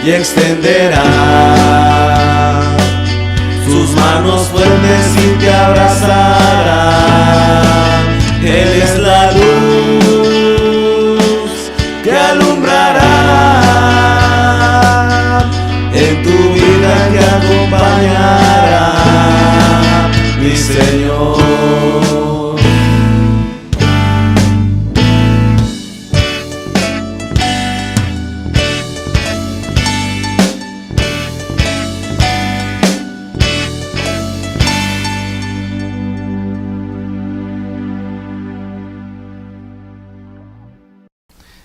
y extenderá sus manos fuertes y te abrazará. Él es la luz que alumbrará en tu vida, que acompañará mi Señor.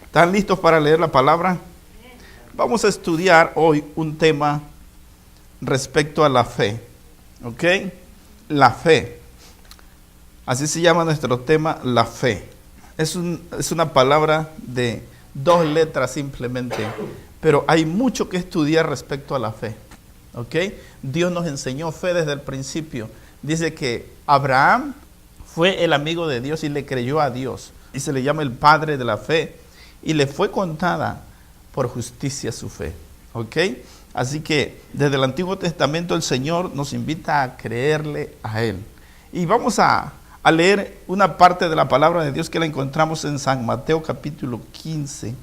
¿Están listos para leer la palabra? Vamos a estudiar hoy un tema respecto a la fe. ¿Ok? La fe. Así se llama nuestro tema, la fe. Es una palabra de 2 letras simplemente, pero hay mucho que estudiar respecto a la fe. ¿Ok? Dios nos enseñó fe desde el principio. Dice que Abraham fue el amigo de Dios y le creyó a Dios. Y se le llama el padre de la fe. Y le fue contada por justicia su fe. ¿Ok? Así que desde el Antiguo Testamento el Señor nos invita a creerle a Él. Y vamos a leer una parte de la palabra de Dios que la encontramos en San Mateo capítulo 15.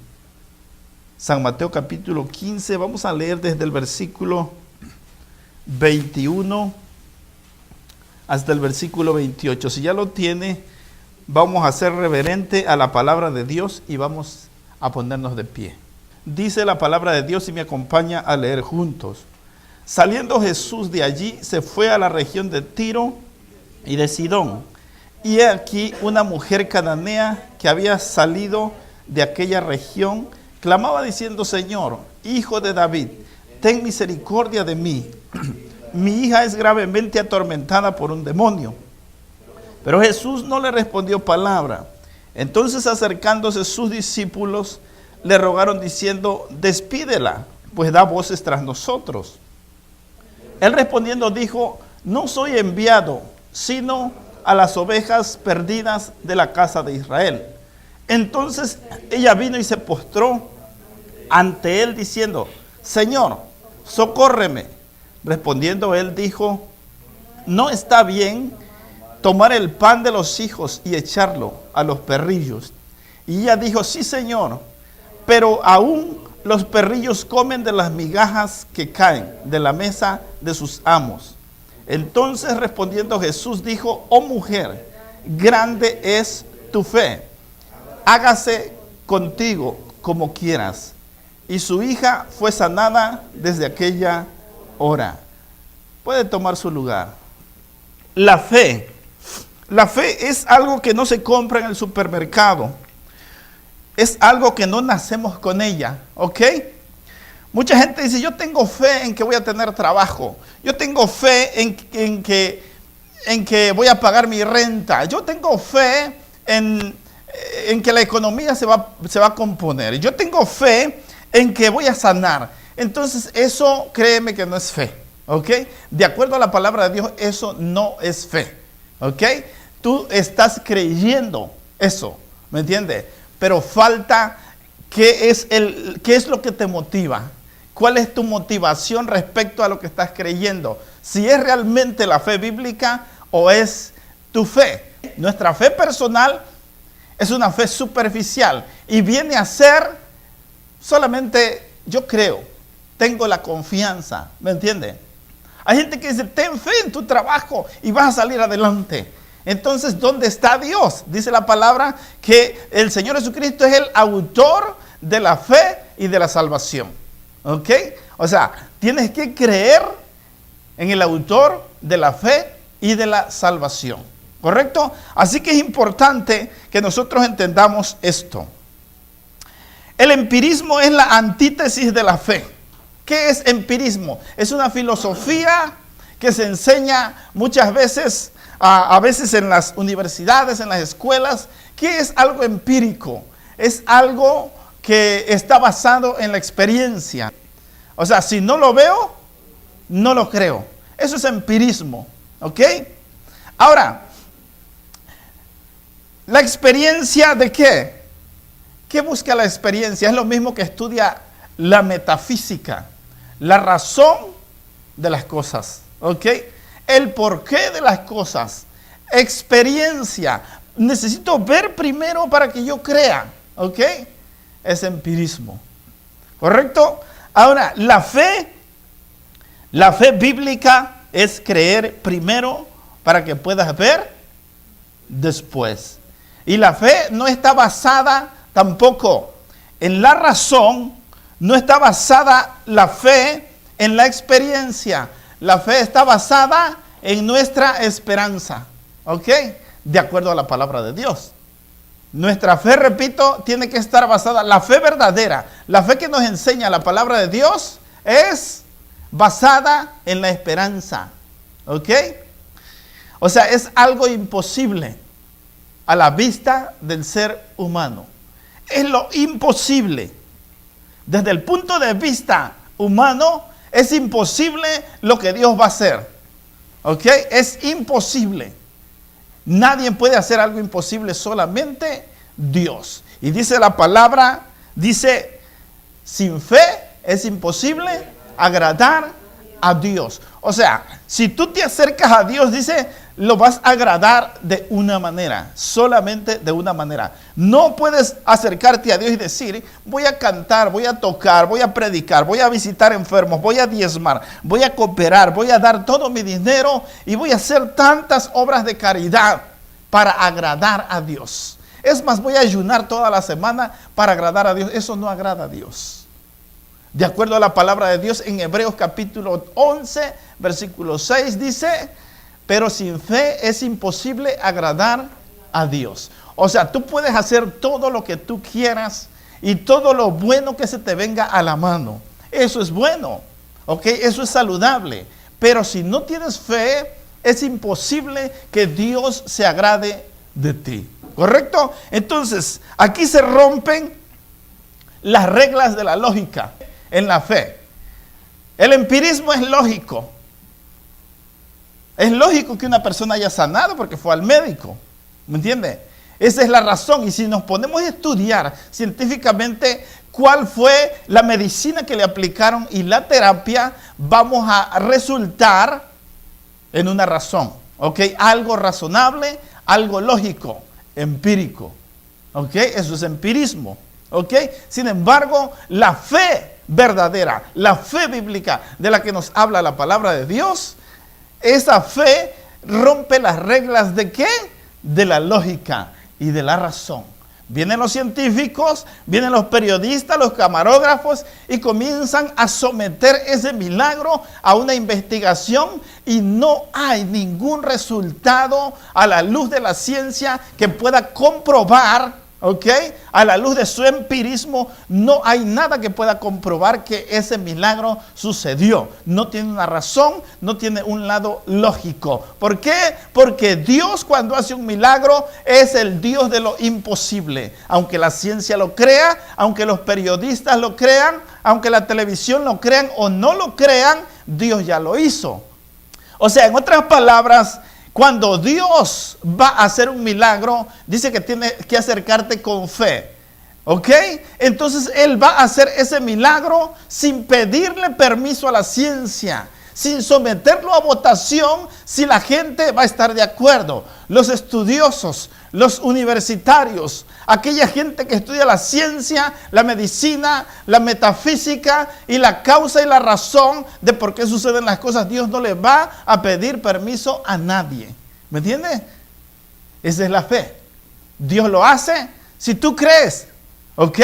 San Mateo capítulo 15, vamos a leer desde el versículo 21 hasta el versículo 28. Si ya lo tiene, vamos a ser reverente a la palabra de Dios y vamos a ponernos de pie. Dice la palabra de Dios y me acompaña a leer juntos. Saliendo Jesús de allí, se fue a la región de Tiro y de Sidón. Y he aquí una mujer cananea que había salido de aquella región, clamaba diciendo: Señor, Hijo de David, ten misericordia de mí. Mi hija es gravemente atormentada por un demonio. Pero Jesús no le respondió palabra. Entonces, acercándose sus discípulos, le rogaron diciendo: despídela, pues da voces tras nosotros. Él respondiendo dijo: no soy enviado, sino a las ovejas perdidas de la casa de Israel. Entonces ella vino y se postró ante él diciendo: Señor, socórreme. Respondiendo él dijo: no está bien tomar el pan de los hijos y echarlo a los perrillos. Y ella dijo: sí, Señor, pero aún los perrillos comen de las migajas que caen de la mesa de sus amos. Entonces respondiendo Jesús dijo: oh mujer, grande es tu fe, hágase contigo como quieras. Y su hija fue sanada desde aquella hora. Puede tomar su lugar. La fe es algo que no se compra en el supermercado. Es algo que no nacemos con ella, ¿ok? Mucha gente dice: yo tengo fe en que voy a tener trabajo. Yo tengo fe en que voy a pagar mi renta. Yo tengo fe en que la economía se va a componer. Yo tengo fe en que voy a sanar. Entonces eso, créeme que no es fe, ¿ok? De acuerdo a la palabra de Dios, eso no es fe, ¿ok? Tú estás creyendo eso, ¿me entiendes? Pero falta, ¿qué es lo que te motiva? ¿Cuál es tu motivación respecto a lo que estás creyendo? Si es realmente la fe bíblica o es tu fe. Nuestra fe personal es una fe superficial y viene a ser solamente yo creo, tengo la confianza, ¿me entiendes? Hay gente que dice: ten fe en tu trabajo y vas a salir adelante. Entonces, ¿dónde está Dios? Dice la palabra que el Señor Jesucristo es el autor de la fe y de la salvación. ¿Ok? O sea, tienes que creer en el autor de la fe y de la salvación. ¿Correcto? Así que es importante que nosotros entendamos esto. El empirismo es la antítesis de la fe. ¿Qué es empirismo? Es una filosofía que se enseña muchas veces, a veces en las universidades, en las escuelas. ¿Qué es algo empírico? Es algo que está basado en la experiencia. O sea, si no lo veo, no lo creo. Eso es empirismo, ¿ok? Ahora, ¿la experiencia de qué? ¿Qué busca la experiencia? Es lo mismo que estudia la metafísica, la razón de las cosas, ¿ok? El porqué de las cosas, experiencia. Necesito ver primero para que yo crea, ¿ok? Es empirismo, ¿correcto? Ahora, la fe bíblica es creer primero para que puedas ver después. Y la fe no está basada tampoco en la razón, no está basada la fe en la experiencia. La fe está basada en nuestra esperanza, ¿ok? De acuerdo a la palabra de Dios. Nuestra fe, repito, tiene que estar basada, la fe verdadera, la fe que nos enseña la palabra de Dios es basada en la esperanza, ¿ok? O sea, es algo imposible a la vista del ser humano. Es lo imposible. Desde el punto de vista humano, es imposible lo que Dios va a hacer. ¿Ok? Es imposible. Nadie puede hacer algo imposible, solamente Dios. Y dice la palabra, dice, sin fe es imposible agradar a Dios. O sea, si tú te acercas a Dios, dice, lo vas a agradar de una manera, solamente de una manera. No puedes acercarte a Dios y decir, voy a cantar, voy a tocar, voy a predicar, voy a visitar enfermos, voy a diezmar, voy a cooperar, voy a dar todo mi dinero y voy a hacer tantas obras de caridad para agradar a Dios. Es más, voy a ayunar toda la semana para agradar a Dios. Eso no agrada a Dios. De acuerdo a la palabra de Dios en Hebreos capítulo 11, versículo 6 dice, pero sin fe es imposible agradar a Dios. O sea, tú puedes hacer todo lo que tú quieras y todo lo bueno que se te venga a la mano. Eso es bueno, ¿ok? Eso es saludable. Pero si no tienes fe, es imposible que Dios se agrade de ti. ¿Correcto? Entonces, aquí se rompen las reglas de la lógica en la fe. El empirismo es lógico. Es lógico que una persona haya sanado porque fue al médico. ¿Me entiende? Esa es la razón. Y si nos ponemos a estudiar científicamente cuál fue la medicina que le aplicaron y la terapia, vamos a resultar en una razón. ¿Ok? Algo razonable, algo lógico, empírico. ¿Ok? Eso es empirismo. ¿Ok? Sin embargo, la fe verdadera, la fe bíblica de la que nos habla la palabra de Dios, esa fe rompe las reglas ¿de qué? De la lógica y de la razón. Vienen los científicos, vienen los periodistas, los camarógrafos y comienzan a someter ese milagro a una investigación y no hay ningún resultado a la luz de la ciencia que pueda comprobar, ¿ok? A la luz de su empirismo, no hay nada que pueda comprobar que ese milagro sucedió. No tiene una razón, no tiene un lado lógico. ¿Por qué? Porque Dios, cuando hace un milagro, es el Dios de lo imposible. Aunque la ciencia lo crea, aunque los periodistas lo crean, aunque la televisión lo crean o no lo crean, Dios ya lo hizo. O sea, en otras palabras, cuando Dios va a hacer un milagro, dice que tienes que acercarte con fe. ¿Ok? Entonces Él va a hacer ese milagro sin pedirle permiso a la ciencia, sin someterlo a votación, si la gente va a estar de acuerdo. Los estudiosos, los universitarios, aquella gente que estudia la ciencia, la medicina, la metafísica y la causa y la razón de por qué suceden las cosas, Dios no le va a pedir permiso a nadie. ¿Me entiendes? Esa es la fe. Dios lo hace si tú crees. Ok,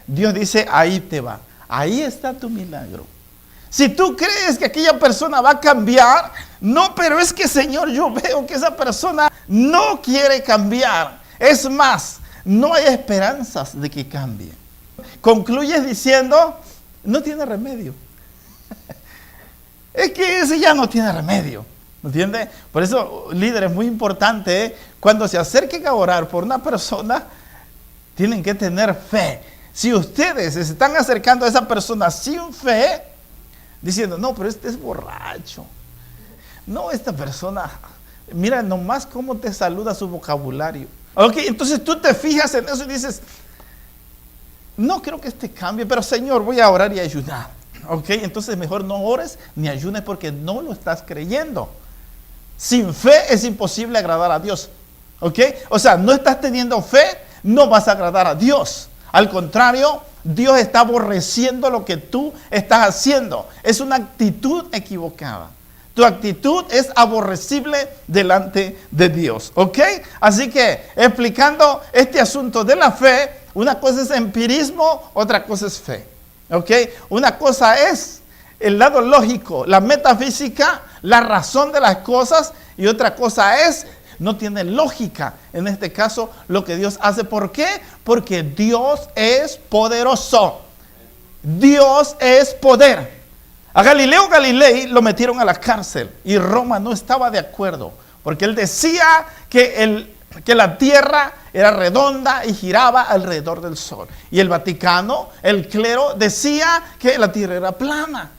Dios dice, ahí te va. Ahí está tu milagro. Si tú crees que aquella persona va a cambiar, no, pero es que, Señor, yo veo que esa persona no quiere cambiar. Es más, no hay esperanzas de que cambie. Concluyes diciendo, no tiene remedio. Es que ese ya no tiene remedio. ¿Me entiendes? Por eso, líder, es muy importante, cuando se acerquen a orar por una persona, tienen que tener fe. Si ustedes se están acercando a esa persona sin fe, diciendo, no, pero este es borracho. No, esta persona, mira nomás cómo te saluda su vocabulario. Ok, entonces tú te fijas en eso y dices, no creo que este cambie, pero Señor, voy a orar y ayunar. Ok, entonces mejor no ores ni ayunes porque no lo estás creyendo. Sin fe es imposible agradar a Dios. Ok, o sea, no estás teniendo fe, no vas a agradar a Dios. Al contrario, Dios está aborreciendo lo que tú estás haciendo. Es una actitud equivocada. Tu actitud es aborrecible delante de Dios. ¿Ok? Así que explicando este asunto de la fe, una cosa es empirismo, otra cosa es fe. ¿Ok? Una cosa es el lado lógico, la metafísica, la razón de las cosas, y otra cosa es, no tiene lógica, en este caso, lo que Dios hace. ¿Por qué? Porque Dios es poderoso. Dios es poder. A Galileo Galilei lo metieron a la cárcel y Roma no estaba de acuerdo, porque él decía que la tierra era redonda y giraba alrededor del sol. Y el Vaticano, el clero, decía que la tierra era plana.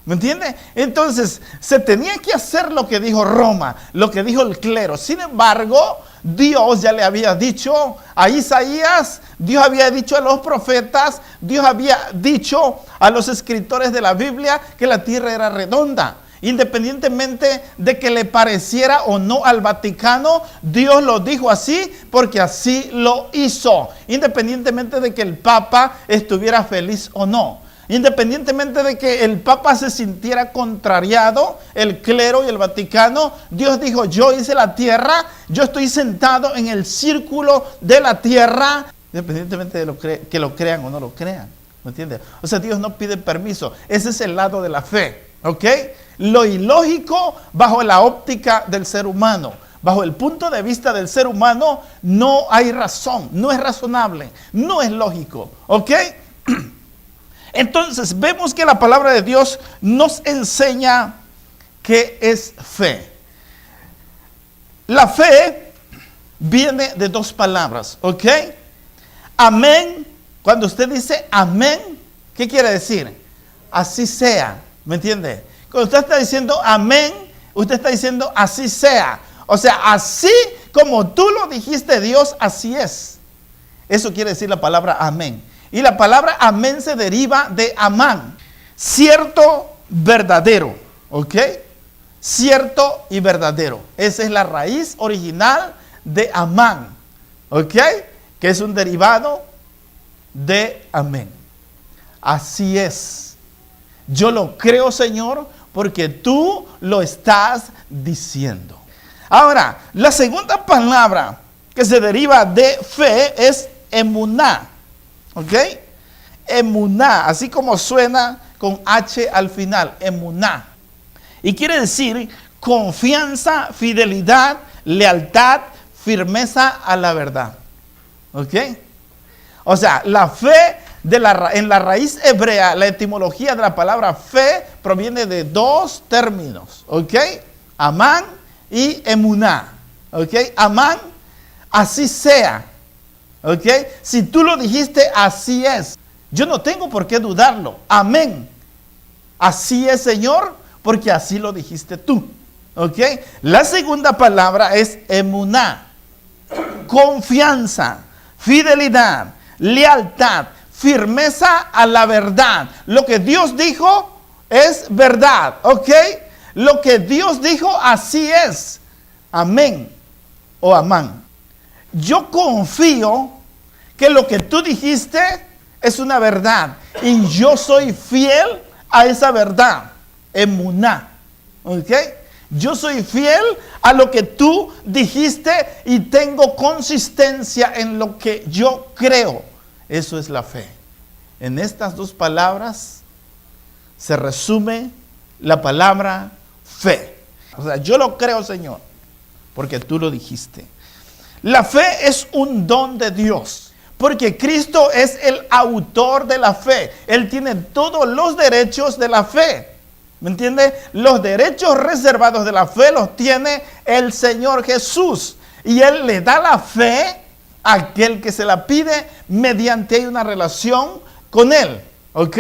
¿Me entiende? Entonces, se tenía que hacer lo que dijo Roma, lo que dijo el clero. Sin embargo, Dios ya le había dicho a Isaías, Dios había dicho a los profetas, Dios había dicho a los escritores de la Biblia que la tierra era redonda. Independientemente de que le pareciera o no al Vaticano, Dios lo dijo así porque así lo hizo. Independientemente de que el Papa estuviera feliz o no. Independientemente de que el Papa se sintiera contrariado, el clero y el Vaticano, Dios dijo, yo hice la tierra, yo estoy sentado en el círculo de la tierra, independientemente de que lo crean o no lo crean. ¿Me entiendes? O sea, Dios no pide permiso. Ese es el lado de la fe. ¿Ok? Lo ilógico bajo la óptica del ser humano. Bajo el punto de vista del ser humano, no hay razón, no es razonable, no es lógico. ¿Ok? Entonces, vemos que la palabra de Dios nos enseña qué es fe. La fe viene de dos palabras, ¿ok? Amén. Cuando usted dice amén, ¿qué quiere decir? Así sea, ¿me entiende? Cuando usted está diciendo amén, usted está diciendo así sea. O sea, así como tú lo dijiste, Dios, así es. Eso quiere decir la palabra amén. Y la palabra amén se deriva de amán, cierto, verdadero, ¿ok? Cierto y verdadero. Esa es la raíz original de amán, ¿ok? Que es un derivado de amén. Así es. Yo lo creo, Señor, porque tú lo estás diciendo. Ahora, la segunda palabra que se deriva de fe es emuná. ¿Ok? Emuná, así como suena con H al final, emuná. Y quiere decir confianza, fidelidad, lealtad, firmeza a la verdad. ¿Ok? O sea, la fe en la raíz hebrea, la etimología de la palabra fe proviene de dos términos. ¿Ok? Amán y emuná. ¿Ok? Amán, así sea. ¿Ok? Si tú lo dijiste, así es. Yo no tengo por qué dudarlo. Amén. Así es, Señor, porque así lo dijiste tú. ¿Ok? La segunda palabra es emuná. Confianza, fidelidad, lealtad, firmeza a la verdad. Lo que Dios dijo es verdad. ¿Ok? Lo que Dios dijo, así es. Amén o amán. Yo confío que lo que tú dijiste es una verdad y yo soy fiel a esa verdad. Emuná. ¿Ok? Yo soy fiel a lo que tú dijiste y tengo consistencia en lo que yo creo. Eso es la fe. En estas dos palabras se resume la palabra fe. O sea, yo lo creo, Señor, porque tú lo dijiste. La fe es un don de Dios, porque Cristo es el autor de la fe. Él tiene todos los derechos de la fe. ¿Me entiende? Los derechos reservados de la fe los tiene el Señor Jesús. Y Él le da la fe a aquel que se la pide mediante una relación con Él. ¿Ok?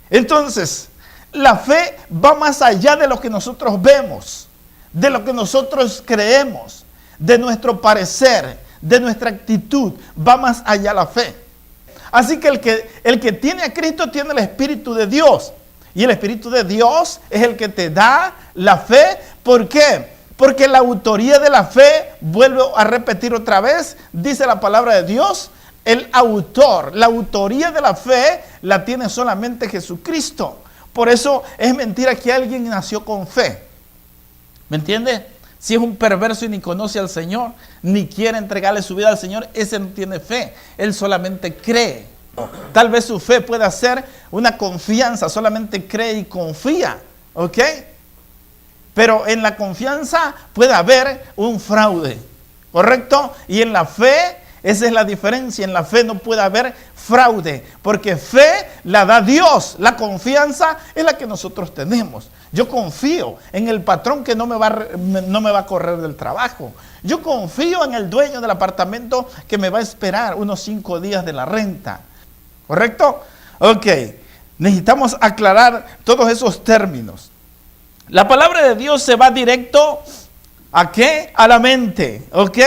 Entonces, la fe va más allá de lo que nosotros vemos, de lo que nosotros creemos, de nuestro parecer, de nuestra actitud. Va más allá la fe. Así que el que tiene a Cristo tiene el Espíritu de Dios. Y el Espíritu de Dios es el que te da la fe. ¿Por qué? Porque la autoría de la fe, vuelvo a repetir otra vez, dice la palabra de Dios, el autor, la autoría de la fe la tiene solamente Jesucristo. Por eso es mentira que alguien nació con fe. ¿Me entiende? Si es un perverso y ni conoce al Señor, ni quiere entregarle su vida al Señor, ese no tiene fe. Él solamente cree. Tal vez su fe pueda ser una confianza, solamente cree y confía. ¿Ok? Pero en la confianza puede haber un fraude. ¿Correcto? Y en la fe, esa es la diferencia. En la fe no puede haber fraude, porque fe la da Dios. La confianza es la que nosotros tenemos. Yo confío en el patrón que no me va a correr del trabajo. Yo confío en el dueño del apartamento que me va a esperar unos 5 días de la renta. ¿Correcto? Ok. Necesitamos aclarar todos esos términos. La palabra de Dios se va directo ¿a qué? A la mente. ¿Ok?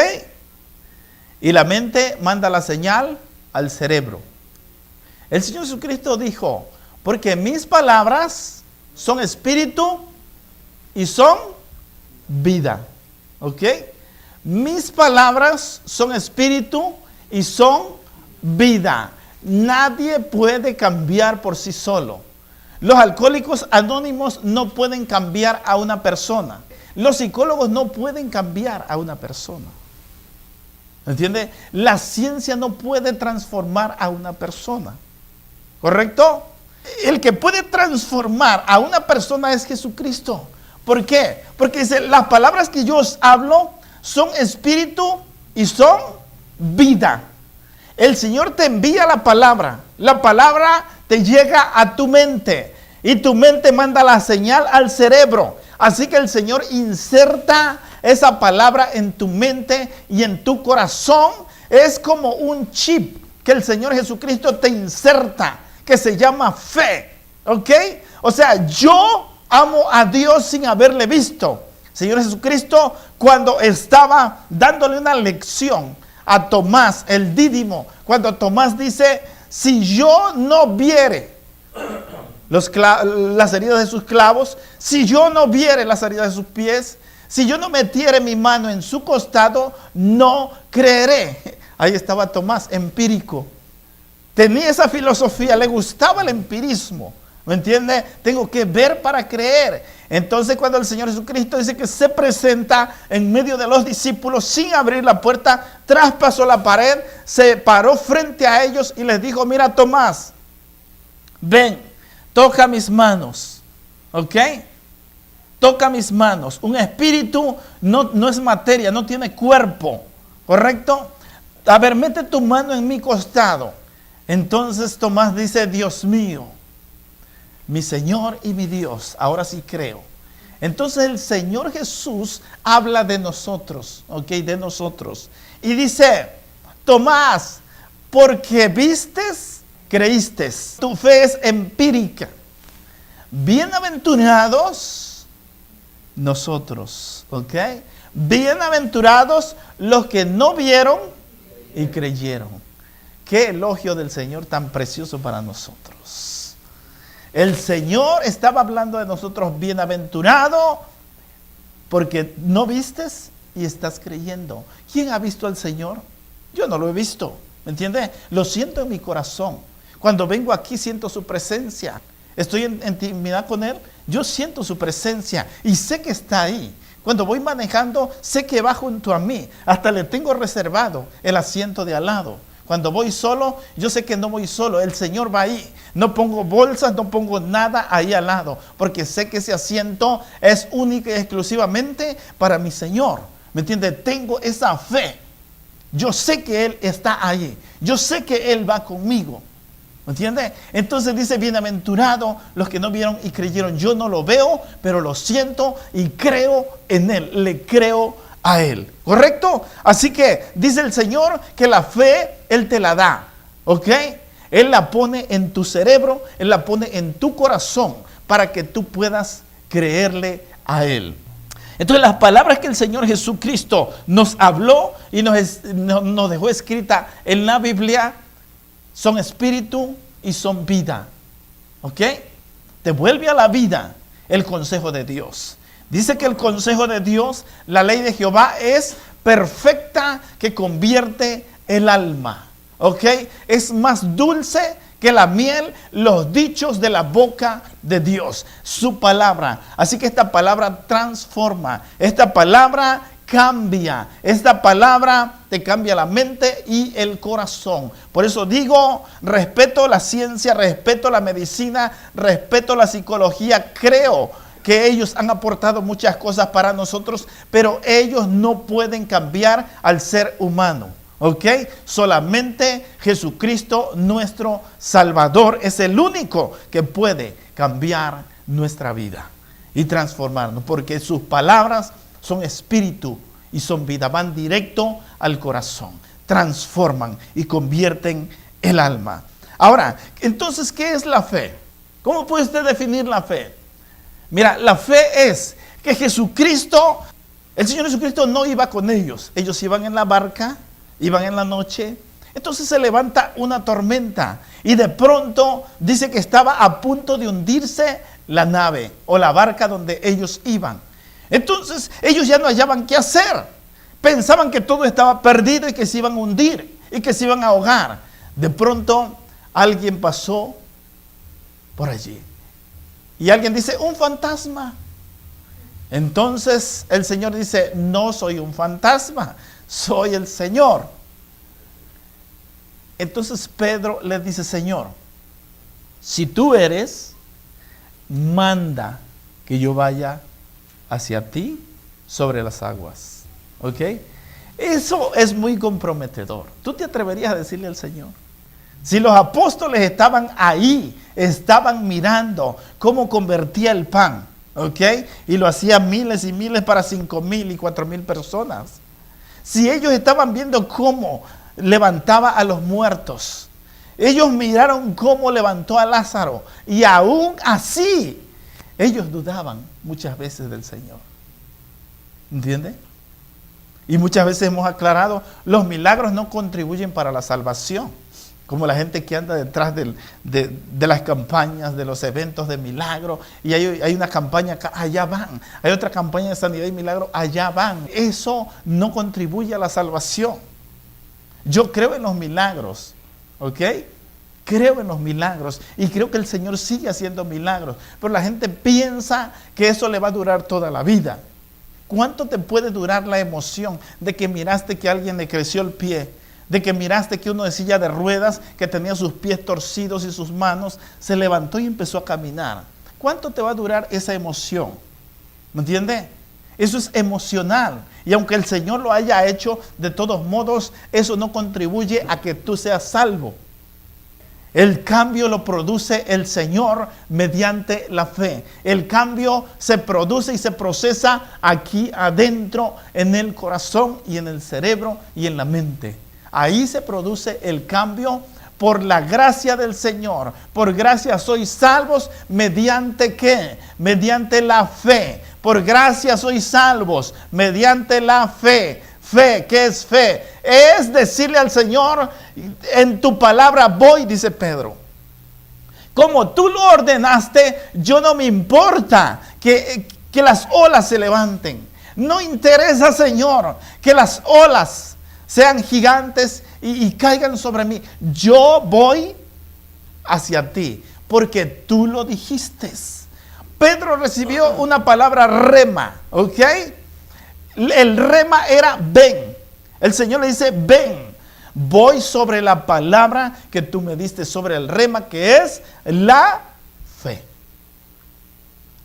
Y la mente manda la señal al cerebro. El Señor Jesucristo dijo, porque mis palabras son espíritu y son vida. ¿Ok? Mis palabras son espíritu y son vida. Nadie puede cambiar por sí solo. Los alcohólicos anónimos no pueden cambiar a una persona. Los psicólogos no pueden cambiar a una persona. ¿Entiende? La ciencia no puede transformar a una persona. ¿Correcto? El que puede transformar a una persona es Jesucristo. ¿Por qué? Porque dice, las palabras que yo os hablo son espíritu y son vida. El Señor te envía la palabra. La palabra te llega a tu mente. Y tu mente manda la señal al cerebro. Así que el Señor inserta esa palabra en tu mente y en tu corazón. Es como un chip que el Señor Jesucristo te inserta, que se llama fe. ¿Ok? O sea, yo amo a Dios sin haberle visto. Señor Jesucristo, cuando estaba dándole una lección a Tomás, el Dídimo, cuando Tomás dice, si yo no viere las heridas de sus clavos, si yo no viere las heridas de sus pies, si yo no metiere mi mano en su costado, no creeré. Ahí estaba Tomás, empírico. Tenía esa filosofía, le gustaba el empirismo. ¿Me entiende? Tengo que ver para creer. Entonces cuando el Señor Jesucristo dice que se presenta en medio de los discípulos sin abrir la puerta, traspasó la pared, se paró frente a ellos y les dijo, mira Tomás, ven, toca mis manos. ¿Ok? Toca mis manos. Un espíritu no es materia, no tiene cuerpo. ¿Correcto? A ver, mete tu mano en mi costado. Entonces Tomás dice, Dios mío, mi Señor y mi Dios, ahora sí creo. Entonces el Señor Jesús habla de nosotros, ¿ok? De nosotros. Y dice, Tomás, porque vistes, creíste. Tu fe es empírica. Bienaventurados nosotros, ¿ok? Bienaventurados los que no vieron y creyeron. Qué elogio del Señor tan precioso para nosotros. El Señor estaba hablando de nosotros, bienaventurado, porque no vistes y estás creyendo. ¿Quién ha visto al Señor? Yo no lo he visto, ¿me entiendes? Lo siento en mi corazón. Cuando vengo aquí siento su presencia. Estoy en intimidad con Él, yo siento su presencia y sé que está ahí. Cuando voy manejando, sé que va junto a mí. Hasta le tengo reservado el asiento de al lado. Cuando voy solo, yo sé que no voy solo, el Señor va ahí. No pongo bolsas, no pongo nada ahí al lado, porque sé que ese asiento es único y exclusivamente para mi Señor. ¿Me entiende? Tengo esa fe. Yo sé que Él está ahí. Yo sé que Él va conmigo. ¿Me entiende? Entonces dice, bienaventurado los que no vieron y creyeron. Yo no lo veo, pero lo siento y creo en Él. Le creo a Él. ¿Correcto? Así que dice el Señor que la fe Él te la da. ¿Ok? Él la pone en tu cerebro, Él la pone en tu corazón para que tú puedas creerle a Él. Entonces las palabras que el Señor Jesucristo nos habló y nos dejó escrita en la Biblia son espíritu y son vida. ¿Ok? Te vuelve a la vida el consejo de Dios. Dice que el consejo de Dios, la ley de Jehová, es perfecta, que convierte el alma. ¿Ok? Es más dulce que la miel, los dichos de la boca de Dios, su palabra. Así que esta palabra transforma, esta palabra cambia, esta palabra te cambia la mente y el corazón. Por eso digo, respeto la ciencia, respeto la medicina, respeto la psicología. Creo que ellos han aportado muchas cosas para nosotros, pero ellos no pueden cambiar al ser humano. ¿Ok? Solamente Jesucristo, nuestro Salvador, es el único que puede cambiar nuestra vida y transformarnos, porque sus palabras son espíritu y son vida, van directo al corazón, transforman y convierten el alma. Ahora, entonces, ¿qué es la fe? ¿Cómo puede usted definir la fe? Mira, la fe es que Jesucristo, el Señor Jesucristo no iba con ellos. Ellos iban en la barca, iban en la noche. Entonces se levanta una tormenta y de pronto dice que estaba a punto de hundirse la nave o la barca donde ellos iban. Entonces ellos ya no hallaban qué hacer. Pensaban que todo estaba perdido y que se iban a hundir y que se iban a ahogar. De pronto alguien pasó por allí y alguien dice: un fantasma. Entonces el Señor dice: no soy un fantasma, soy el Señor. Entonces Pedro le dice: Señor, si tú eres, manda que yo vaya hacia ti sobre las aguas. ¿Ok? Eso es muy comprometedor. ¿Tú te atreverías a decirle al Señor? Si los apóstoles estaban ahí, estaban mirando cómo convertía el pan, ¿ok? Y lo hacía miles y miles para 5,000 y 4,000 personas. Si ellos estaban viendo cómo levantaba a los muertos, ellos miraron cómo levantó a Lázaro, y aún así ellos dudaban muchas veces del Señor. ¿Entiende? Y muchas veces hemos aclarado, los milagros no contribuyen para la salvación. Como la gente que anda detrás de las campañas, de los eventos de milagro. Y hay una campaña acá, allá van. Hay otra campaña de sanidad y milagro, allá van. Eso no contribuye a la salvación. Yo creo en los milagros, ¿ok? Creo en los milagros y creo que el Señor sigue haciendo milagros. Pero la gente piensa que eso le va a durar toda la vida. ¿Cuánto te puede durar la emoción de que miraste que a alguien le creció el pie? De que miraste que uno de silla de ruedas, que tenía sus pies torcidos y sus manos, se levantó y empezó a caminar. ¿Cuánto te va a durar esa emoción? ¿Me entiende? Eso es emocional. Y aunque el Señor lo haya hecho, de todos modos, eso no contribuye a que tú seas salvo. El cambio lo produce el Señor mediante la fe. El cambio se produce y se procesa aquí adentro, en el corazón y en el cerebro y en la mente. Ahí se produce el cambio por la gracia del Señor. Por gracia sois salvos, ¿mediante qué? Mediante la fe. Por gracia sois salvos, mediante la fe. Fe, ¿qué es fe? Es decirle al Señor: en tu palabra voy, dice Pedro. Como tú lo ordenaste, yo no me importa que las olas se levanten. No interesa, Señor, que las olas sean gigantes y caigan sobre mí. Yo voy hacia ti, porque tú lo dijiste. Pedro recibió una palabra rema, ¿ok? El rema era ven. El Señor le dice: ven, voy sobre la palabra que tú me diste, sobre el rema, que es la fe.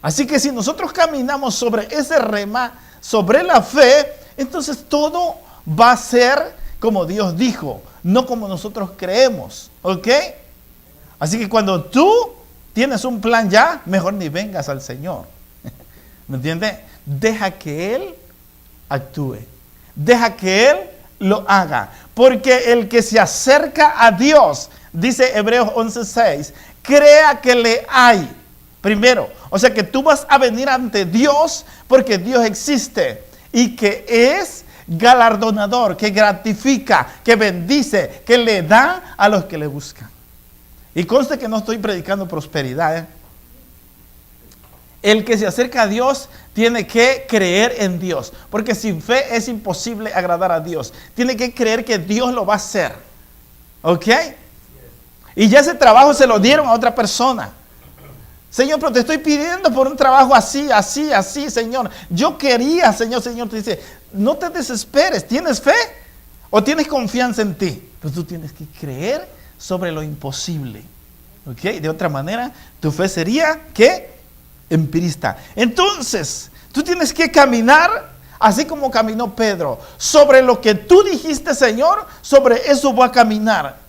Así que si nosotros caminamos sobre ese rema, sobre la fe, entonces todo va a ser como Dios dijo, no como nosotros creemos, ¿ok? Así que cuando tú tienes un plan ya, mejor ni vengas al Señor. ¿Me entiendes? Deja que Él actúe. Deja que Él lo haga. Porque el que se acerca a Dios, dice Hebreos 11:6, crea que le hay. Primero, o sea que tú vas a venir ante Dios porque Dios existe y que es galardonador, que gratifica, que bendice, que le da a los que le buscan. Y conste que no estoy predicando prosperidad. El que se acerca a Dios tiene que creer en Dios, porque sin fe es imposible agradar a Dios. Tiene que creer que Dios lo va a hacer. ¿Ok? Y ya ese trabajo se lo dieron a otra persona. Señor, pero te estoy pidiendo por un trabajo así, así, así, Señor. Yo quería, Señor, te dice, no te desesperes. ¿Tienes fe o tienes confianza en ti? Pues tú tienes que creer sobre lo imposible. ¿Ok? De otra manera, tu fe sería, ¿qué? Empirista. Entonces, tú tienes que caminar así como caminó Pedro. Sobre lo que tú dijiste, Señor, sobre eso voy a caminar.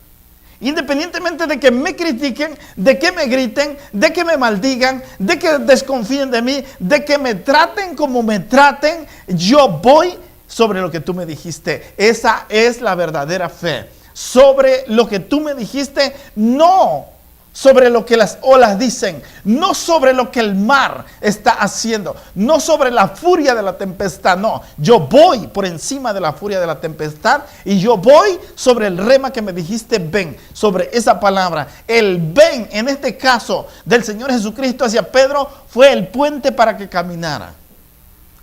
Independientemente de que me critiquen, de que me griten, de que me maldigan, de que desconfíen de mí, de que me traten como me traten, yo voy sobre lo que tú me dijiste. Esa es la verdadera fe. Sobre lo que tú me dijiste, no sobre lo que las olas dicen, no sobre lo que el mar está haciendo, no sobre la furia de la tempestad, no. Yo voy por encima de la furia de la tempestad y yo voy sobre el rema que me dijiste, ven, sobre esa palabra. El ven, en este caso, del Señor Jesucristo hacia Pedro, fue el puente para que caminara.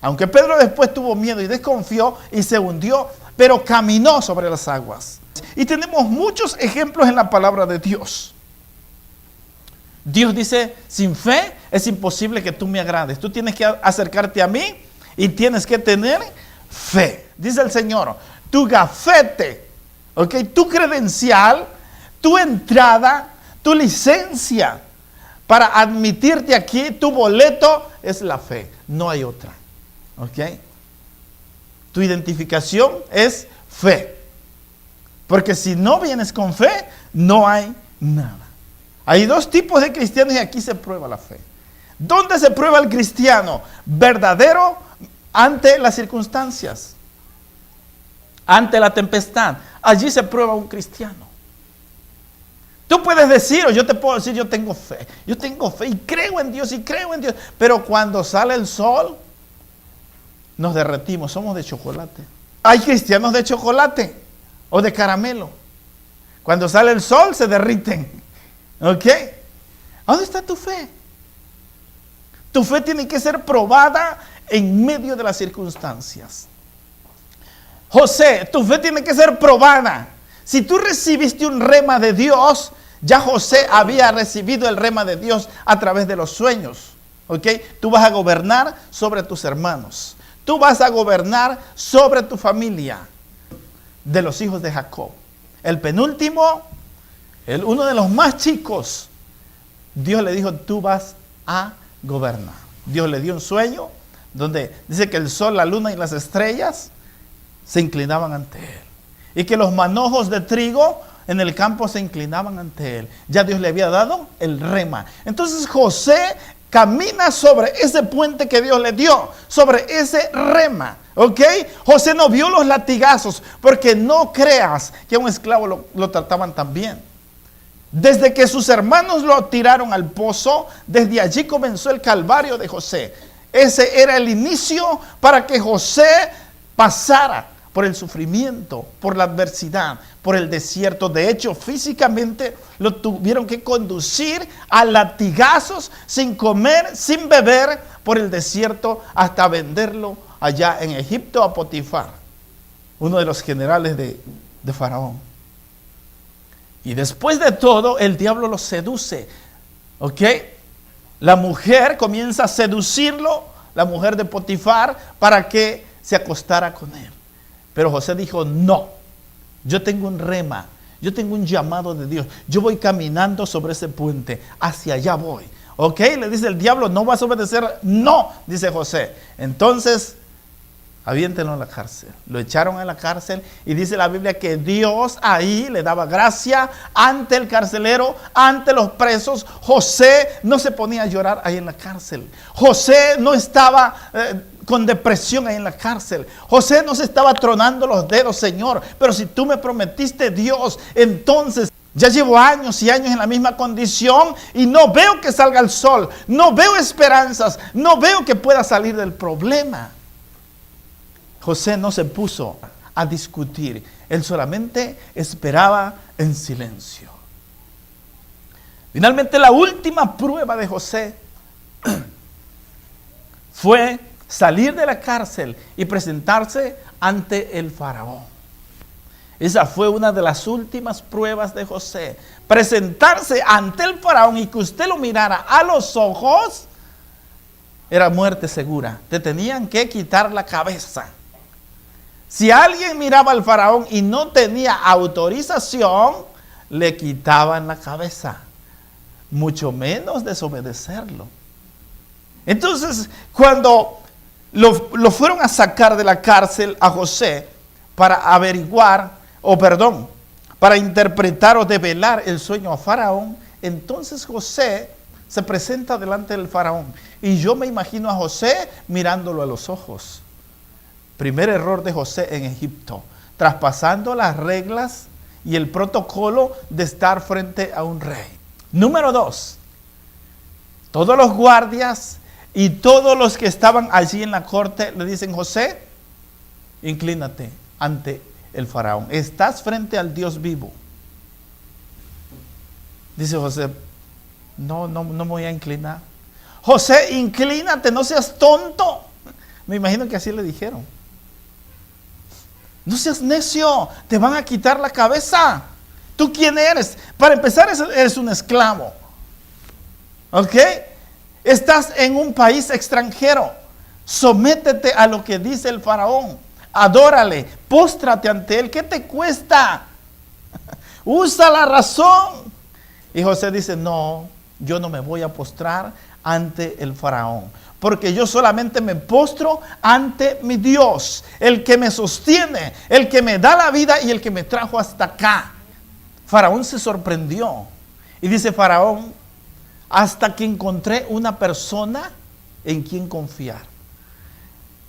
Aunque Pedro después tuvo miedo y desconfió y se hundió, pero caminó sobre las aguas. Y tenemos muchos ejemplos en la palabra de Dios. Dios dice, sin fe es imposible que tú me agrades. Tú tienes que acercarte a mí y tienes que tener fe. Dice el Señor, tu gafete, ¿okay? Tu credencial, tu entrada, tu licencia para admitirte aquí, tu boleto es la fe. No hay otra. ¿Ok? Tu identificación es fe. Porque si no vienes con fe, no hay nada. Hay dos tipos de cristianos y aquí se prueba la fe. ¿Dónde se prueba el cristiano? Verdadero ante las circunstancias, ante la tempestad. Allí se prueba un cristiano. Tú puedes decir, o yo te puedo decir, yo tengo fe y creo en Dios, pero cuando sale el sol, nos derretimos, somos de chocolate. Hay cristianos de chocolate o de caramelo. Cuando sale el sol, se derriten. ¿Ok? ¿Dónde está tu fe? Tu fe tiene que ser probada en medio de las circunstancias. José, tu fe tiene que ser probada. Si tú recibiste un rema de Dios, ya José había recibido el rema de Dios a través de los sueños. ¿Ok? Tú vas a gobernar sobre tus hermanos. Tú vas a gobernar sobre tu familia. De los hijos de Jacob. El penúltimo, uno de los más chicos, Dios le dijo, tú vas a gobernar. Dios le dio un sueño donde dice que el sol, la luna y las estrellas se inclinaban ante él. Y que los manojos de trigo en el campo se inclinaban ante él. Ya Dios le había dado el rema. Entonces José camina sobre ese puente que Dios le dio, sobre ese rema. ¿Ok? José no vio los latigazos, porque no creas que a un esclavo lo trataban tan bien. Desde que sus hermanos lo tiraron al pozo, desde allí comenzó el calvario de José. Ese era el inicio para que José pasara por el sufrimiento, por la adversidad, por el desierto. De hecho, físicamente lo tuvieron que conducir a latigazos, sin comer, sin beber, por el desierto, hasta venderlo allá en Egipto a Potifar, uno de los generales de Faraón. Y después de todo, el diablo lo seduce. ¿Ok? La mujer comienza a seducirlo, la mujer de Potifar, para que se acostara con él. Pero José dijo, no, yo tengo un rema, yo tengo un llamado de Dios. Yo voy caminando sobre ese puente, hacia allá voy. ¿Ok? Le dice el diablo, no vas a obedecer. No, dice José. Entonces, aviéntenlo a la cárcel. Lo echaron a la cárcel y dice la Biblia que Dios ahí le daba gracia ante el carcelero, ante los presos. José no se ponía a llorar ahí en la cárcel. José no estaba con depresión ahí en la cárcel. José no se estaba tronando los dedos, Señor, pero si tú me prometiste, Dios, entonces ya llevo años y años en la misma condición y no veo que salga el sol, no veo esperanzas, no veo que pueda salir del problema. José no se puso a discutir. Él solamente esperaba en silencio. Finalmente, la última prueba de José fue salir de la cárcel y presentarse ante el faraón. Esa fue una de las últimas pruebas de José. Presentarse ante el faraón y que usted lo mirara a los ojos era muerte segura. Te tenían que quitar la cabeza. Si alguien miraba al faraón y no tenía autorización, le quitaban la cabeza. Mucho menos desobedecerlo. Entonces, cuando lo fueron a sacar de la cárcel a José para para interpretar o develar el sueño a Faraón, entonces José se presenta delante del Faraón. Y yo me imagino a José mirándolo a los ojos. Primer error de José en Egipto, traspasando las reglas y el protocolo de estar frente a un rey. Número 2, todos los guardias y todos los que estaban allí en la corte le dicen: José, inclínate ante el faraón. Estás frente al Dios vivo. Dice José: no me voy a inclinar. José, inclínate, no seas tonto. Me imagino que así le dijeron. No seas necio, te van a quitar la cabeza. ¿Tú quién eres? Para empezar, eres un esclavo. ¿Ok? Estás en un país extranjero. Sométete a lo que dice el faraón. Adórale, póstrate ante él. ¿Qué te cuesta? Usa la razón. Y José dice: no, yo no me voy a postrar ante el faraón, porque yo solamente me postro ante mi Dios, el que me sostiene, el que me da la vida y el que me trajo hasta acá. Faraón se sorprendió y dice Faraón: hasta que encontré una persona en quien confiar.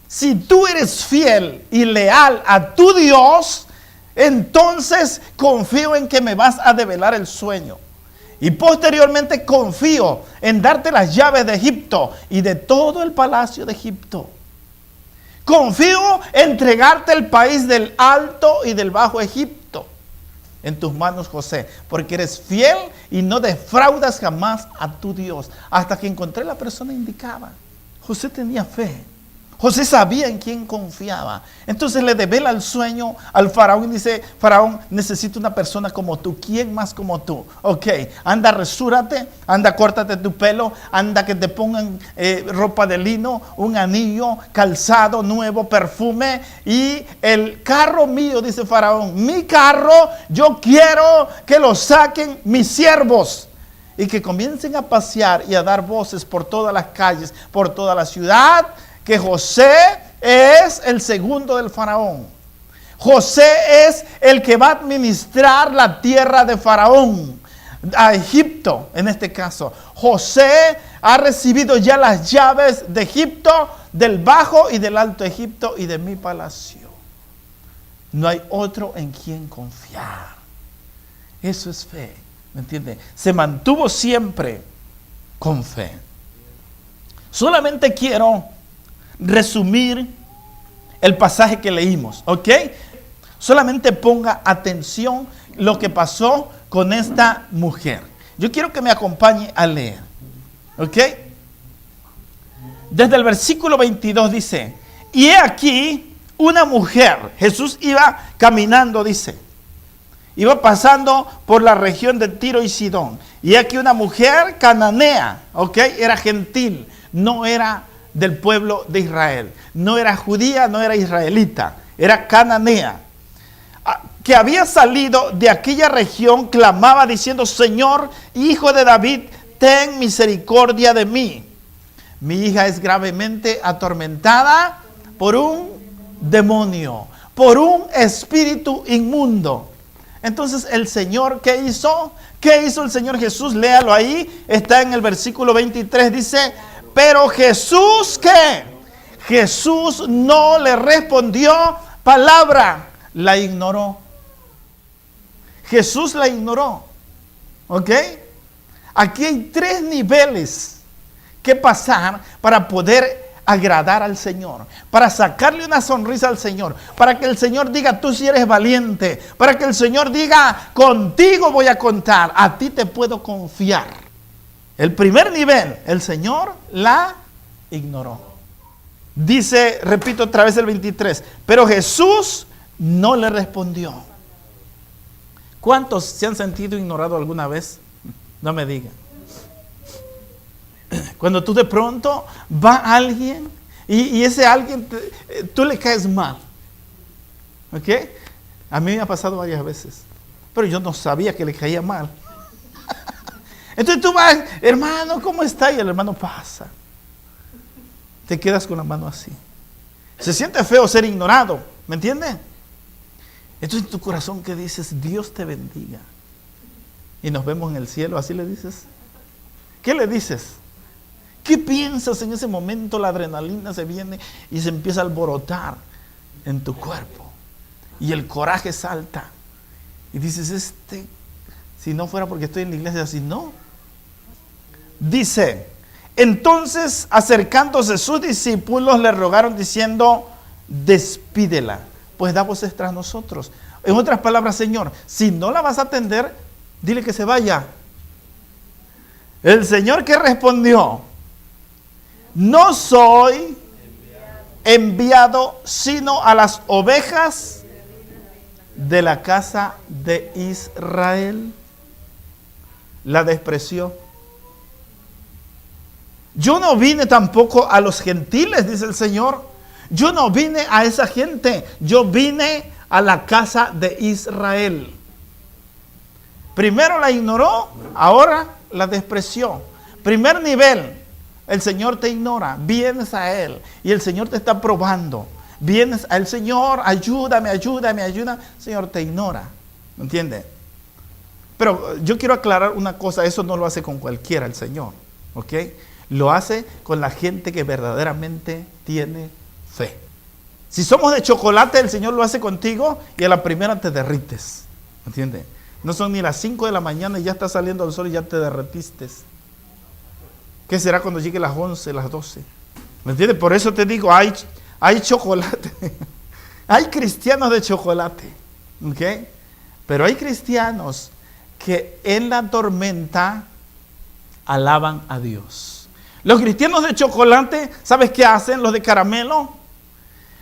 Si tú eres fiel y leal a tu Dios, entonces confío en que me vas a develar el sueño. Y posteriormente confío en darte las llaves de Egipto y de todo el palacio de Egipto. Confío en entregarte el país del Alto y del Bajo Egipto en tus manos, José, porque eres fiel y no defraudas jamás a tu Dios. Hasta que encontré la persona indicada. José tenía fe. José sabía en quién confiaba. Entonces le devela el sueño al faraón y dice: Faraón, necesito una persona como tú. ¿Quién más como tú? Ok, anda, resúrate, anda, córtate tu pelo, anda, que te pongan ropa de lino, un anillo, calzado nuevo, perfume y el carro mío, dice Faraón, mi carro, yo quiero que lo saquen mis siervos y que comiencen a pasear y a dar voces por todas las calles, por toda la ciudad, que José es el segundo del faraón. José es el que va a administrar la tierra de Faraón, a Egipto en este caso. José ha recibido ya las llaves de Egipto, del Bajo y del Alto Egipto y de mi palacio. No hay otro en quien confiar. Eso es fe, ¿me entiende? Se mantuvo siempre con fe. Solamente quiero resumir el pasaje que leímos, ¿ok? Solamente ponga atención lo que pasó con esta mujer. Yo quiero que me acompañe a leer, ¿ok? Desde el versículo 22 dice: y he aquí una mujer. Jesús iba caminando, dice, iba pasando por la región de Tiro y Sidón. Y he aquí una mujer cananea, ¿ok? Era gentil, no era del pueblo de Israel. No era judía, no era israelita, era cananea, que había salido de aquella región, clamaba diciendo: Señor, Hijo de David, ten misericordia de mí. Mi hija es gravemente atormentada por un demonio, por un espíritu inmundo. Entonces el Señor, ¿qué hizo? ¿Qué hizo el Señor Jesús? Léalo ahí, está en el versículo 23, dice: pero Jesús, ¿qué? Jesús no le respondió palabra, la ignoró. Jesús la ignoró. ¿Ok? Aquí hay 3 niveles que pasar para poder agradar al Señor, para sacarle una sonrisa al Señor, para que el Señor diga, tú sí eres valiente, para que el Señor diga, contigo voy a contar, a ti te puedo confiar. El primer nivel, el Señor la ignoró. Dice, repito otra vez el 23, pero Jesús no le respondió. ¿Cuántos se han sentido ignorados alguna vez? No me digan. Cuando tú de pronto va alguien y ese alguien tú le caes mal. ¿Ok? A mí me ha pasado varias veces. Pero yo no sabía que le caía mal. Entonces tú vas, hermano, ¿cómo está? Y el hermano pasa. Te quedas con la mano así. Se siente feo ser ignorado. ¿Me entiendes? Entonces en tu corazón que dices, Dios te bendiga. Y nos vemos en el cielo, así le dices. ¿Qué le dices? ¿Qué piensas en ese momento? La adrenalina se viene y se empieza a alborotar en tu cuerpo. Y el coraje salta. Y dices, si no fuera porque estoy en la iglesia, así no. Dice, entonces acercándose sus discípulos le rogaron diciendo, despídela, pues da voces tras nosotros. En otras palabras, Señor, si no la vas a atender, dile que se vaya. El Señor que respondió, no soy enviado sino a las ovejas de la casa de Israel. La despreció. Yo no vine tampoco a los gentiles, dice el Señor. Yo no vine a esa gente. Yo vine a la casa de Israel. Primero la ignoró, ahora la despreció. Primer nivel, el Señor te ignora. Vienes a Él y el Señor te está probando. Vienes al Señor, ayúdame. El Señor te ignora. ¿Me entiendes? Pero yo quiero aclarar una cosa. Eso no lo hace con cualquiera el Señor. ¿Ok? Lo hace con la gente que verdaderamente tiene fe. Si somos de chocolate, el Señor lo hace contigo y a la primera te derrites. ¿Me entiendes? No son ni las 5 de la mañana y ya está saliendo el sol y ya te derretiste. ¿Qué será cuando llegue las 11, las 12? ¿Me entiendes? Por eso te digo, hay chocolate. Hay cristianos de chocolate. ¿Ok? Pero hay cristianos que en la tormenta alaban a Dios. Los cristianos de chocolate, ¿sabes qué hacen? Los de caramelo.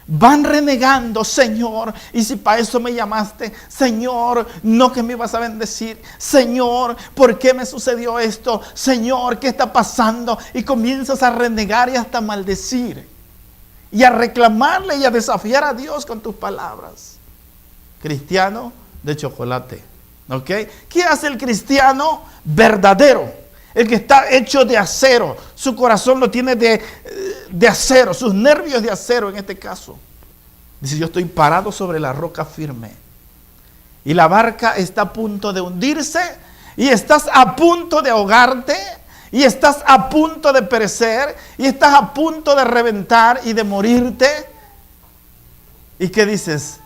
Van renegando, Señor, y si para eso me llamaste, Señor, no que me ibas a bendecir, Señor, ¿por qué me sucedió esto? Señor, ¿qué está pasando? Y comienzas a renegar y hasta maldecir, y a reclamarle y a desafiar a Dios con tus palabras. Cristiano de chocolate, ¿ok? ¿Qué hace el cristiano verdadero? El que está hecho de acero, su corazón lo tiene de acero, sus nervios de acero en este caso. Dice, yo estoy parado sobre la roca firme. Y la barca está a punto de hundirse, y estás a punto de ahogarte, y estás a punto de perecer, y estás a punto de reventar y de morirte. ¿Y qué dices?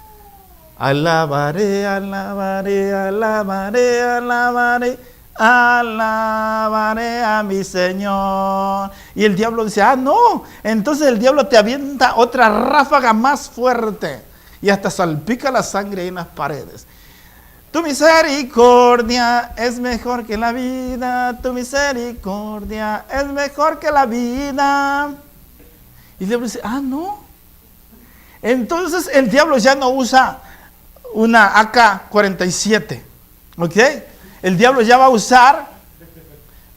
Alabaré, alabaré, alabaré, alabaré. Alabaré a mi Señor. Y el diablo dice, no. Entonces el diablo te avienta otra ráfaga más fuerte y hasta salpica la sangre ahí en las paredes. Tu misericordia es mejor que la vida. Tu misericordia es mejor que la vida. Y el diablo dice, no. Entonces el diablo ya no usa una AK-47. ¿Ok? El diablo ya va a usar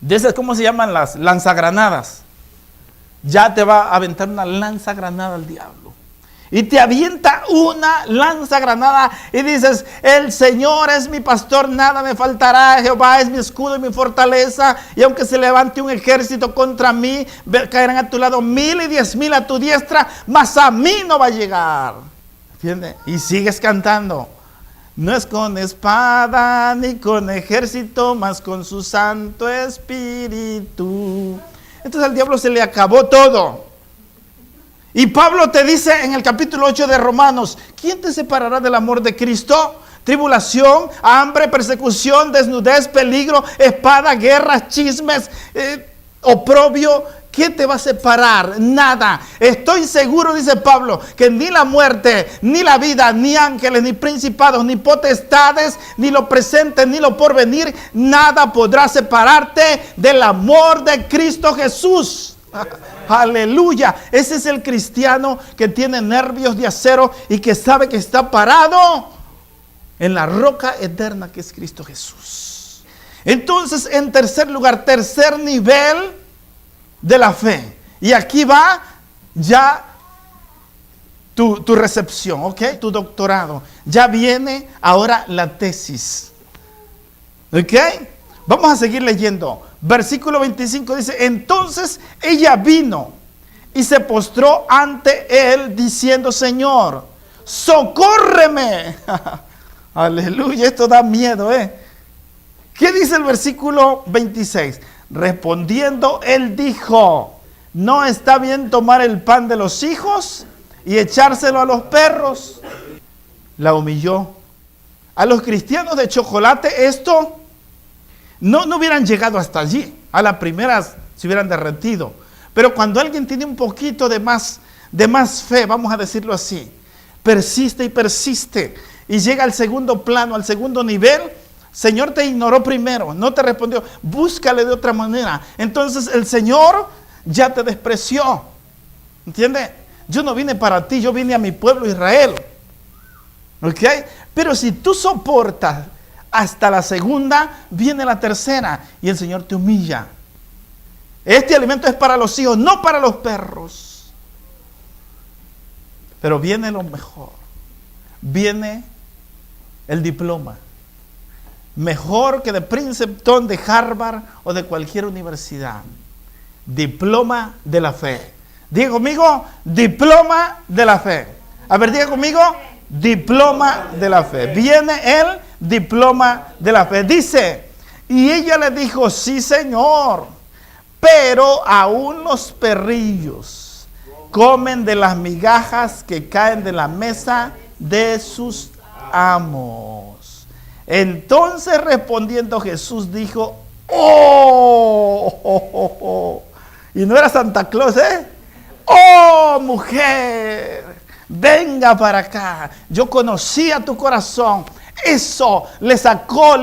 de esas, ¿cómo se llaman? Las lanzagranadas. Ya te va a aventar una lanzagranada al diablo. Y te avienta una lanzagranada y dices, el Señor es mi pastor, nada me faltará. Jehová es mi escudo y mi fortaleza. Y aunque se levante un ejército contra mí, caerán a tu lado 1000 y 10,000 a tu diestra, mas a mí no va a llegar. ¿Entiendes? Y sigues cantando. No es con espada ni con ejército, mas con su Santo Espíritu. Entonces al diablo se le acabó todo. Y Pablo te dice en el capítulo 8 de Romanos, ¿quién te separará del amor de Cristo? Tribulación, hambre, persecución, desnudez, peligro, espada, guerras, chismes, oprobio, ¿qué te va a separar? Nada. Estoy seguro, dice Pablo, que ni la muerte, ni la vida, ni ángeles, ni principados, ni potestades, ni lo presente, ni lo porvenir, nada podrá separarte del amor de Cristo Jesús. Aleluya. Ese es el cristiano que tiene nervios de acero y que sabe que está parado en la roca eterna que es Cristo Jesús. Entonces, en tercer lugar, tercer nivel de la fe. Y aquí va ya tu recepción, ¿ok? Tu doctorado. Ya viene ahora la tesis. ¿Ok? Vamos a seguir leyendo. Versículo 25 dice, entonces ella vino y se postró ante él diciendo, Señor, socórreme. Aleluya, esto da miedo, ¿Qué dice el versículo 26? Respondiendo, él dijo, ¿no está bien tomar el pan de los hijos y echárselo a los perros? La humilló. A los cristianos de chocolate esto no hubieran llegado hasta allí. A la primera se hubieran derretido. Pero cuando alguien tiene un poquito de más fe, vamos a decirlo así, persiste y persiste, y llega al segundo plano, al segundo nivel, Señor te ignoró primero, no te respondió, búscale de otra manera. Entonces el Señor ya te despreció. ¿Entiendes? Yo no vine para ti, yo vine a mi pueblo Israel. ¿Ok? Pero si tú soportas hasta la segunda, viene la tercera y el Señor te humilla. Este alimento es para los hijos, no para los perros. Pero viene lo mejor. Viene el diploma. Mejor que de Princeton, de Harvard o de cualquier universidad. Diploma de la fe. Diga conmigo, diploma de la fe. A ver, diga conmigo, diploma de la fe. Viene el diploma de la fe. Dice, y ella le dijo, sí, Señor, pero aún los perrillos comen de las migajas que caen de la mesa de sus amos. Entonces respondiendo Jesús dijo, ¡oh! Y no era Santa Claus, ¡oh, mujer! Venga para acá. Yo conocía tu corazón. Eso le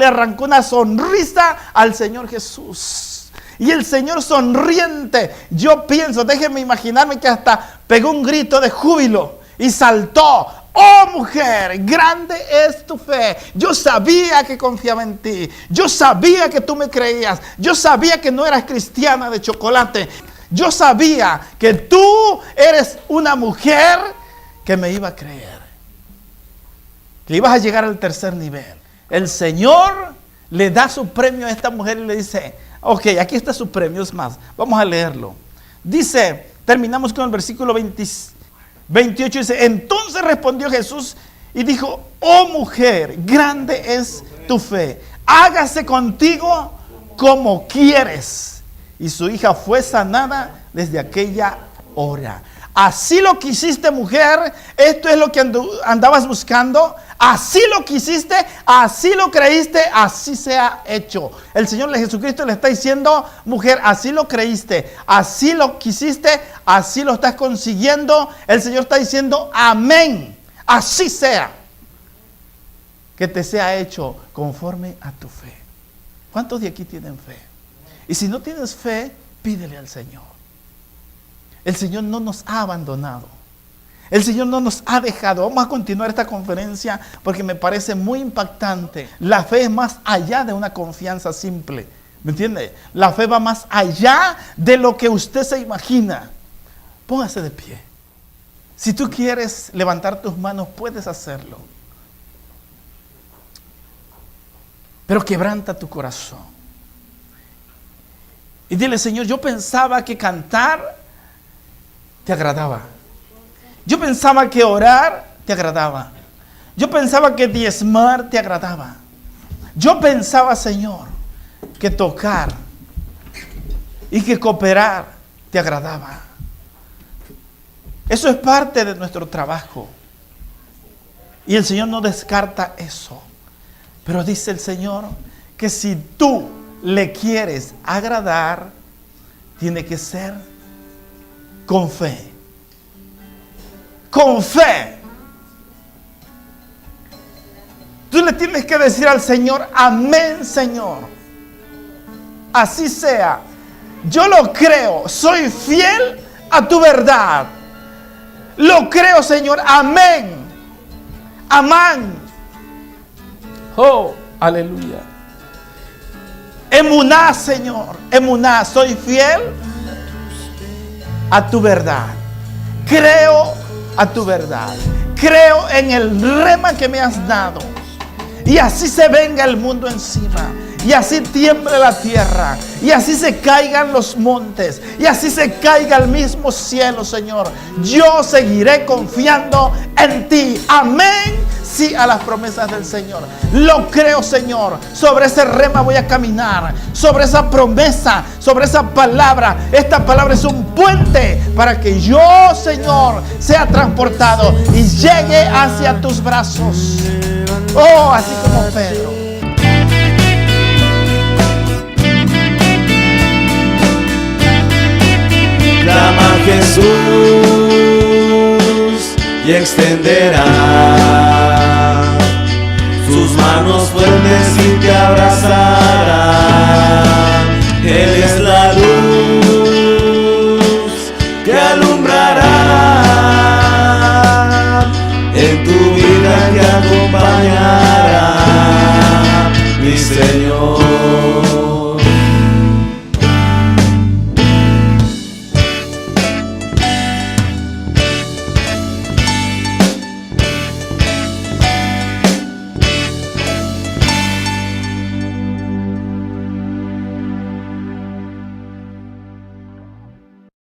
arrancó una sonrisa al Señor Jesús. Y el Señor sonriente, yo pienso, déjenme imaginarme que hasta pegó un grito de júbilo y saltó. Oh mujer, grande es tu fe. Yo sabía que confiaba en ti. Yo sabía que tú me creías. Yo sabía que no eras cristiana de chocolate. Yo sabía que tú eres una mujer que me iba a creer. Que ibas a llegar al tercer nivel. El Señor le da su premio a esta mujer y le dice, ok, aquí está su premio. Es más, vamos a leerlo. Dice, terminamos con el versículo 28, dice, entonces respondió Jesús y dijo, oh mujer, grande es tu fe, hágase contigo como quieres. Y su hija fue sanada desde aquella hora. Así lo quisiste, mujer, esto es lo que andabas buscando, así lo quisiste, así lo creíste, así se ha hecho. El Señor Jesucristo le está diciendo, mujer, así lo creíste, así lo quisiste, así lo estás consiguiendo. El Señor está diciendo, amén, así sea, que te sea hecho conforme a tu fe. ¿Cuántos de aquí tienen fe? Y si no tienes fe, pídele al Señor. El Señor no nos ha abandonado. El Señor no nos ha dejado. Vamos a continuar esta conferencia porque me parece muy impactante. La fe es más allá de una confianza simple. ¿Me entiende? La fe va más allá de lo que usted se imagina. Póngase de pie. Si tú quieres levantar tus manos, puedes hacerlo. Pero quebranta tu corazón. Y dile, Señor, yo pensaba que cantar te agradaba. Yo pensaba que orar te agradaba. Yo pensaba que diezmar te agradaba. Yo pensaba, Señor, que tocar y que cooperar te agradaba. Eso es parte de nuestro trabajo. Y el Señor no descarta eso. Pero dice el Señor que si tú le quieres agradar, tiene que ser con fe. Con fe. Tú le tienes que decir al Señor, amén, Señor. Así sea. Yo lo creo. Soy fiel a tu verdad. Lo creo, Señor. Amén. Amén. Oh, aleluya. Emuná, Señor. Emuná. Soy fiel a tu verdad. Creo a tu verdad. Creo en el rema que me has dado. Y así se venga el mundo encima. Y así tiemble la tierra. Y así se caigan los montes. Y así se caiga el mismo cielo, Señor. Yo seguiré confiando en ti. Amén. Sí a las promesas del Señor. Lo creo, Señor. Sobre ese rema voy a caminar. Sobre esa promesa. Sobre esa palabra. Esta palabra es un puente para que yo, Señor, sea transportado y llegue hacia tus brazos. Oh, así como Pedro. Clama a Jesús y extenderá sus manos fuertes y te abrazará. Él es